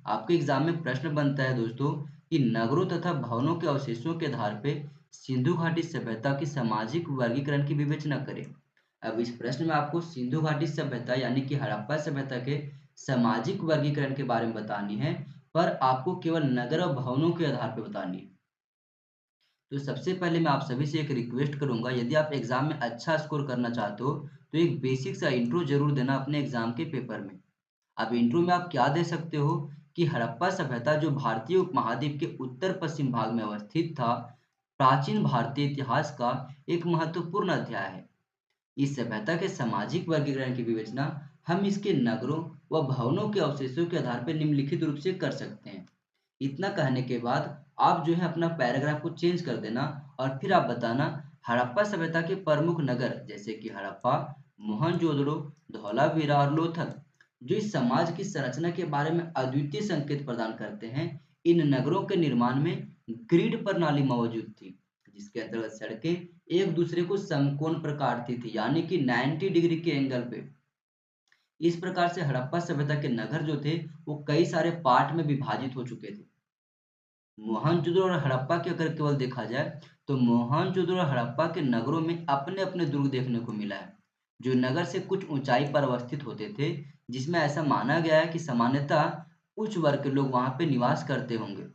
आपके एग्जाम में प्रश्न बनता है दोस्तों कि नगरों तथा भवनों के अवशेषों के आधार पे सिंधु घाटी सभ्यता की सामाजिक वर्गीकरण की विवेचना करें। अब इस प्रश्न में आपको सिंधु घाटी सभ्यता यानी कि हड़प्पा सभ्यता के सामाजिक वर्गीकरण के बारे में बतानी है, पर आपको केवल नगर और भवनों के आधार पर बतानी है। तो सबसे पहले मैं आप सभी से एक रिक्वेस्ट करूंगा, यदि आप एग्जाम में अच्छा स्कोर करना चाहते हो तो एक बेसिक सा इंट्रो जरूर देना अपने एग्जाम के पेपर में। अब इंट्रो में आप क्या दे सकते हो कि हड़प्पा सभ्यता जो भारतीय उपमहाद्वीप के उत्तर पश्चिम भाग में अवस्थित था, प्राचीन भारतीय इतिहास का एक महत्वपूर्ण अध्याय है। इस सभ्यता के सामाजिक वर्गीकरण की विवेचना हम इसके नगरों व भवनों के अवशेषों के आधार पर निम्नलिखित रूप से कर सकते हैं। इतना कहने के बाद आप जो है अपना पैराग्राफ को चेंज कर देना और फिर आप बताना हड़प्पा सभ्यता के प्रमुख नगर जैसे कि हड़प्पा, मोहनजोदड़ो, धौलावीरा और लोथल जो इस समाज की संरचना के बारे में अद्वितीय संकेत प्रदान करते हैं। इन नगरों के निर्माण में ग्रिड प्रणाली मौजूद थी, जिसके अंतर्गत सड़कें एक दूसरे को समकोण पर काटती थी यानी कि 90 डिग्री के एंगल पे। इस प्रकार से हड़प्पा सभ्यता के नगर जो थे वो कई सारे पार्ट में विभाजित हो चुके थे। मोहनजोदड़ो और हड़प्पा की अगर केवल देखा जाए तो मोहनजोदड़ो और हड़प्पा के नगरों में अपने अपने दुर्ग देखने को मिला है, जो नगर से कुछ ऊंचाई पर अवस्थित होते थे, जिसमें ऐसा माना गया है कि सामान्यतः उच्च वर्ग के लोग वहां पे निवास करते होंगे।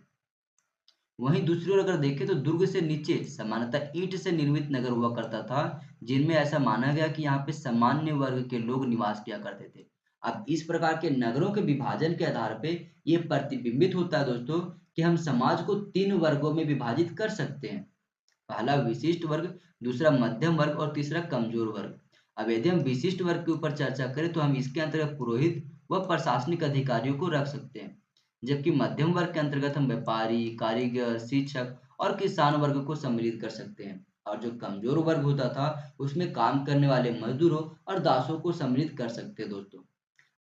वहीं दूसरी ओर अगर देखें तो दुर्ग से नीचे सामान्यतः ईंट से निर्मित नगर हुआ करता था, जिनमें ऐसा माना गया कि यहाँ पे सामान्य वर्ग के लोग निवास किया करते थे। अब इस प्रकार के नगरों के विभाजन के आधार पे ये प्रतिबिंबित होता है दोस्तों कि हम समाज को 3 वर्गों में विभाजित कर सकते हैं। पहला विशिष्ट वर्ग, दूसरा मध्यम वर्ग और तीसरा कमजोर वर्ग। अब यदि हम विशिष्ट वर्ग के ऊपर चर्चा करें तो हम इसके अंतर्गत पुरोहित व प्रशासनिक अधिकारियों को रख सकते हैं, जबकि मध्यम वर्ग के अंतर्गत हम व्यापारी, कारीगर, शिक्षक और किसान वर्ग को सम्मिलित कर सकते हैं। और जो कमजोर वर्ग होता था उसमें काम करने वाले मजदूरों और दासों को सम्मिलित कर सकते हैं दोस्तों।